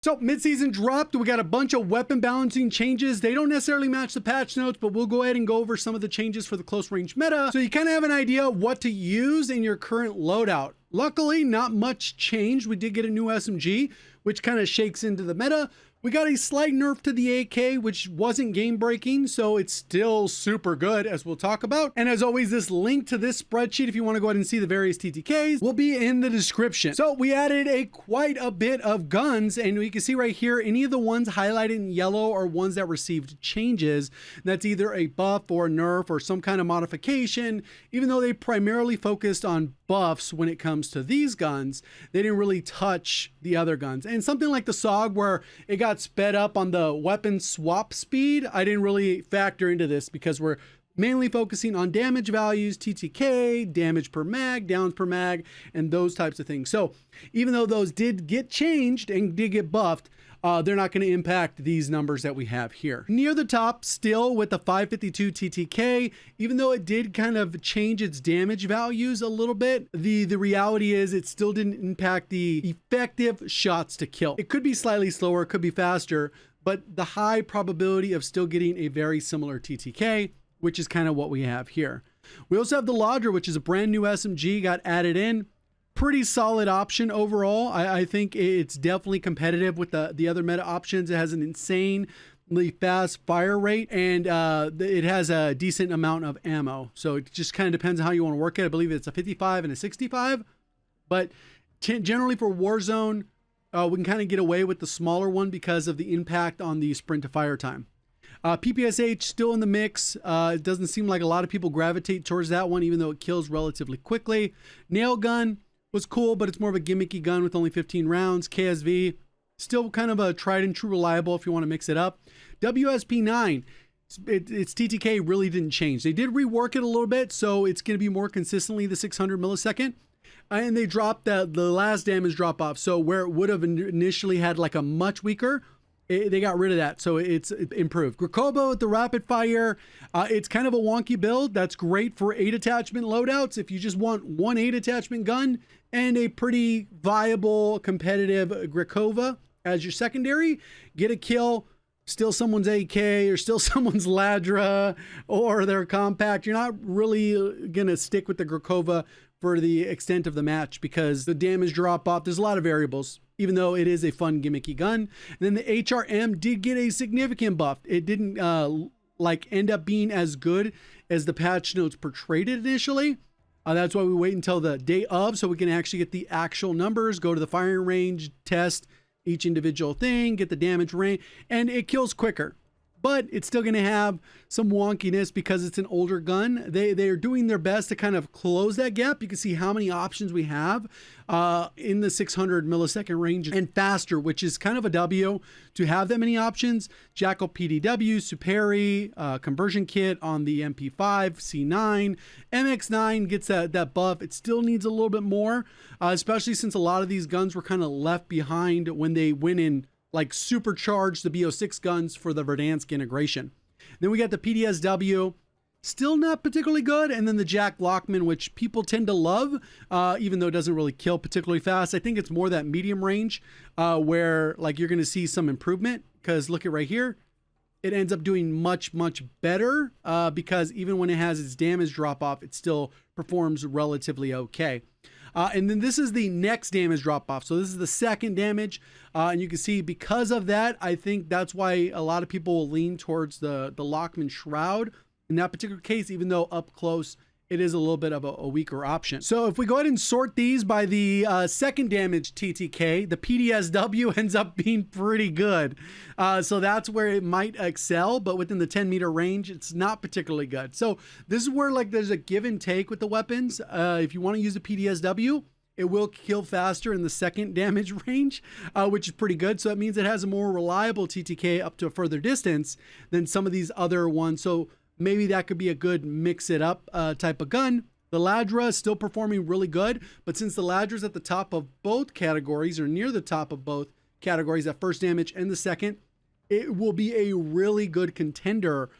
So mid-season dropped, we got a bunch of weapon balancing changes. They don't necessarily match the patch notes, but we'll go ahead and go over some of the changes for the close range meta. So you kind of have an idea of what to use in your current loadout. Luckily, not much changed. We did get a new SMG, which kind of shakes into the meta. We got a slight nerf to the AK, which wasn't game breaking, so it's still super good, as we'll talk about. And as always, this link to this spreadsheet, if you want to go ahead and see the various TTKs, will be in the description. So we added quite a bit of guns, and we can see right here, any of the ones highlighted in yellow are ones that received changes. That's either a buff or a nerf or some kind of modification. Even though they primarily focused on buffs when it comes to these guns, they didn't really touch the other guns. And something like the Saug, where it got sped up on the weapon swap speed, I didn't really factor into this because we're mainly focusing on damage values, TTK, damage per mag, downs per mag, and those types of things. So even though those did get changed and did get buffed, they're not going to impact these numbers that we have here. Near the top, still with the 552 TTK, even though it did kind of change its damage values a little bit, the reality is it still didn't impact the effective shots to kill. It could be slightly slower, it could be faster, but the high probability of still getting a very similar TTK, which is kind of what we have here. We also have the Ladra, which is a brand new SMG, got added in. Pretty solid option overall. I think it's definitely competitive with the other meta options. It has an insanely fast fire rate, and it has a decent amount of ammo. So it just kind of depends on how you want to work it. I believe it's a 55 and a 65, but generally for Warzone, we can kind of get away with the smaller one because of the impact on the sprint to fire time. PPSH still in the mix. It doesn't seem like a lot of people gravitate towards that one, even though it kills relatively quickly. Nail gun was cool, but it's more of a gimmicky gun with only 15 rounds. KSV, still kind of a tried and true reliable if you want to mix it up. WSP9, its TTK really didn't change. They did rework it a little bit, so it's going to be more consistently the 600 millisecond. And they dropped the last damage drop off. So where it would have initially had like a much weaker, they got rid of that, so it's improved. Grekhova with the rapid fire, it's kind of a wonky build. That's great for 8 attachment loadouts. If you just want one 8 attachment gun and a pretty viable competitive Grekhova as your secondary, get a kill, steal someone's AK or steal someone's Ladra or their Kompakt. You're not really gonna stick with the Grekhova for the extent of the match because the damage drop off, there's a lot of variables, even though it is a fun gimmicky gun. And then the HRM did get a significant buff. It didn't like end up being as good as the patch notes portrayed it initially. That's why we wait until the day of so we can actually get the actual numbers, go to the firing range, test each individual thing, get the damage range, and it kills quicker. But it's still going to have some wonkiness because it's an older gun. They are doing their best to kind of close that gap. You can see how many options we have in the 600 millisecond range and faster, which is kind of a W to have that many options. Jackal PDW, Superi, conversion kit on the MP5, C9, MX9 gets that buff. It still needs a little bit more, especially since a lot of these guns were kind of left behind when they went in like supercharged the BO6 guns for the Verdansk integration. Then we got the PDSW, still not particularly good. And then the Jack Lockman, which people tend to love, even though it doesn't really kill particularly fast. I think it's more that medium range where like you're going to see some improvement because look at right here. It ends up doing much, much better because even when it has its damage drop off, it still performs relatively okay. And then this is the next damage drop off. So this is the second damage. And you can see because of that, I think that's why a lot of people will lean towards the Lockman Shroud in that particular case, even though up close, it is a little bit of a weaker option. So if we go ahead and sort these by the second damage TTK, the PDSW ends up being pretty good. So that's where it might excel, but within the 10-meter range, it's not particularly good. So this is where like there's a give and take with the weapons. If you want to use the PDSW, it will kill faster in the second damage range, which is pretty good. So that means it has a more reliable TTK up to a further distance than some of these other ones. So maybe that could be a good mix it up type of gun. The Ladra is still performing really good, but since the Ladra is at the top of both categories or near the top of both categories, that first damage and the second, it will be a really good contender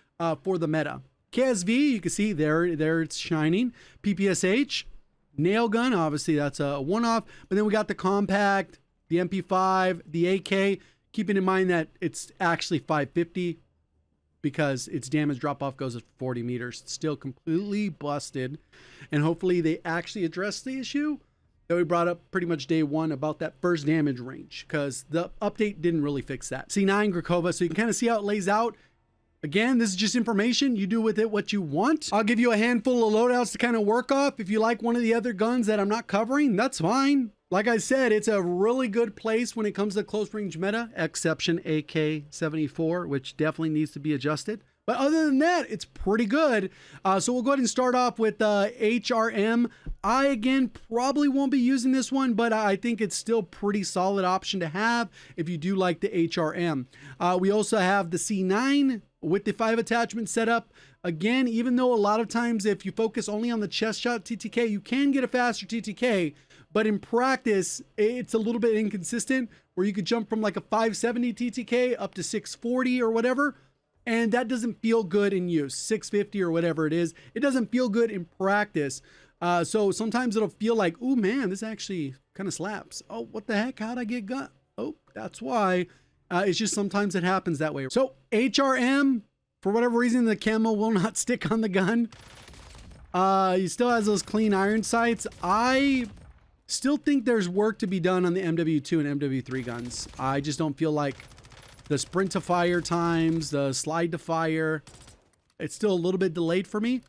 for the meta. KSV, you can see there it's shining. PPSH, nail gun, obviously that's a one-off, but then we got the Kompakt, The MP5, the AK, keeping in mind that it's actually 550 because its damage drop-off goes at 40 meters. It's still completely busted. And hopefully they actually address the issue that we brought up pretty much day one about that first damage range, because the update didn't really fix that. C9 Grekhova, so you can kind of see how it lays out. Again, this is just information. You do with it what you want. I'll give you a handful of loadouts to kind of work off. If you like one of the other guns that I'm not covering, that's fine. Like I said, it's a really good place when it comes to close range meta, exception AK-74, which definitely needs to be adjusted. But other than that, it's pretty good. So we'll go ahead and start off with HRM. I, again, probably won't be using this one, but I think it's still pretty solid option to have if you do like the HRM. We also have the C9 with the 5 attachment setup. Again, even though a lot of times if you focus only on the chest shot TTK, you can get a faster TTK, but in practice, it's a little bit inconsistent where you could jump from like a 570 TTK up to 640 or whatever. And that doesn't feel good in use, 650 or whatever it is. It doesn't feel good in practice. So sometimes it'll feel like, oh man, this actually kind of slaps. Oh, what the heck? How'd I get gun? Oh, that's why. It's just sometimes it happens that way. So HRM, for whatever reason, the camo will not stick on the gun. He still has those clean iron sights. I still think there's work to be done on the MW2 and MW3 guns. I just don't feel like the sprint to fire times, the slide to fire, it's still a little bit delayed for me.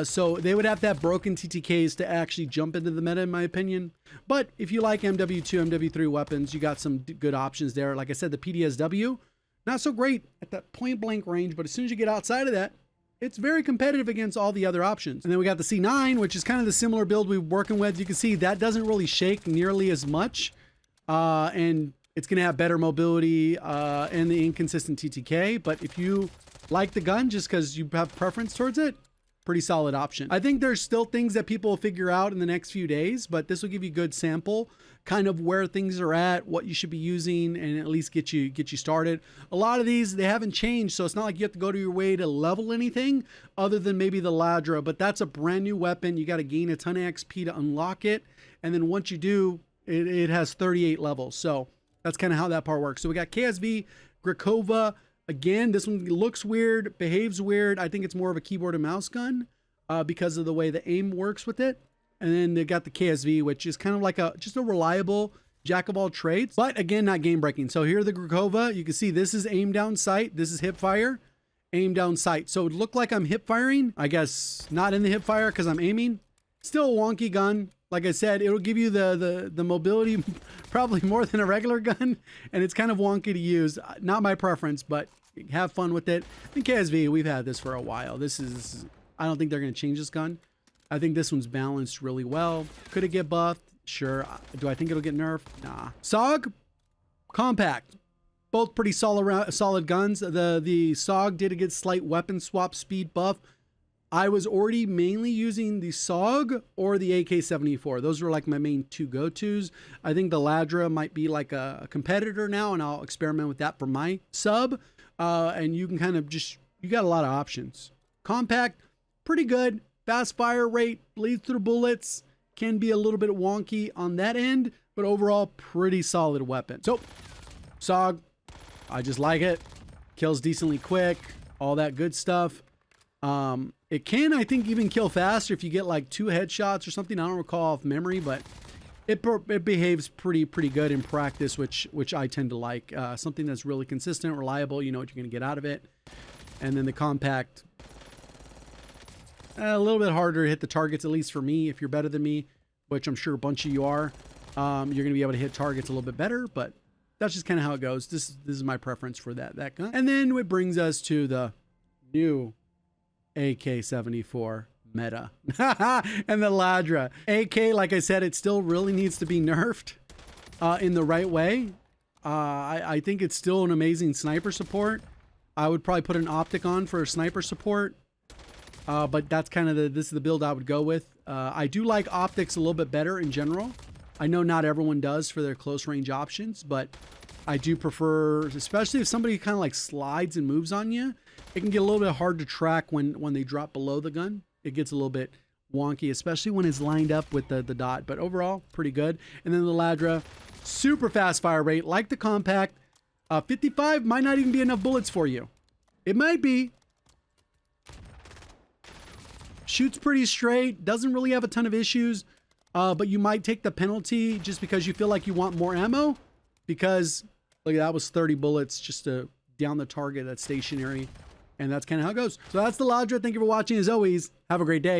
So they would have to have broken TTKs to actually jump into the meta, in my opinion. But if you like MW2, MW3 weapons, you got some good options there. Like I said, the PDSW, not so great at that point blank range, but as soon as you get outside of that, it's very competitive against all the other options. And then we got the C9, which is kind of the similar build we're working with. You can see that doesn't really shake nearly as much. And it's going to have better mobility and the inconsistent TTK. But if you like the gun just because you have preference towards it, pretty solid option. I think there's still things that people will figure out in the next few days, but this will give you a good sample, kind of where things are at, what you should be using, and at least get you started. A lot of these, they haven't changed, so it's not like you have to go to your way to level anything other than maybe the Ladra, but that's a brand new weapon. You got to gain a ton of XP to unlock it, and then once you do, it has 38 levels. So that's kind of how that part works. So we got KSV, Grekhova. Again, this one looks weird, behaves weird. I think it's more of a keyboard and mouse gun because of the way the aim works with it. And then they got the KSV, which is kind of like just a reliable jack of all trades, but again, not game breaking. So here the Grekhova, you can see this is aim down sight. This is hip fire, aim down sight. So it looked like I'm hip firing. I guess not in the hip fire because I'm aiming. Still a wonky gun. Like I said, it'll give you the mobility probably more than a regular gun, and it's kind of wonky to use. Not my preference, but have fun with it. And KSV, we've had this for a while. I don't think they're going to change this gun. I think this one's balanced really well. Could it get buffed? Sure. Do I think it'll get nerfed? Nah. Saug, Kompakt. Both pretty solid guns. The Saug did get slight weapon swap speed buff. I was already mainly using the Saug or the AK-74. Those were like my main two go-tos. I think the Ladra might be like a competitor now, and I'll experiment with that for my sub. And you can kind of you got a lot of options. Kompakt, pretty good. Fast fire rate, bleeds through bullets, can be a little bit wonky on that end, but overall, pretty solid weapon. So, Saug, I just like it. Kills decently quick, all that good stuff. It can, I think, even kill faster if you get like 2 headshots or something. I don't recall off memory, but it behaves pretty good in practice, which I tend to like. Something that's really consistent, reliable. You know what you're going to get out of it. And then the Kompakt, a little bit harder to hit the targets, at least for me. If you're better than me, which I'm sure a bunch of you are, you're going to be able to hit targets a little bit better. But that's just kind of how it goes. This is my preference for that gun. And then it brings us to the new AK-74 meta and the Ladra. AK, like I said, it still really needs to be nerfed in the right way. I think it's still an amazing sniper support. I would probably put an optic on for sniper support, but that's kind of this is the build I would go with. I do like optics a little bit better in general. I know not everyone does for their close range options, but I do prefer, especially if somebody kind of like slides and moves on you, it can get a little bit hard to track when they drop below the gun. It gets a little bit wonky, especially when it's lined up with the dot, but overall, pretty good. And then the Ladra, Super fast fire rate, like the Kompakt. 55 might not even be enough bullets for you. It might be. Shoots pretty straight, doesn't really have a ton of issues, but you might take the penalty just because you feel like you want more ammo, because look, that was 30 bullets just to down the target that's stationary, and that's kind of how it goes. So that's the Ladra. Thank you for watching. As always, have a great day.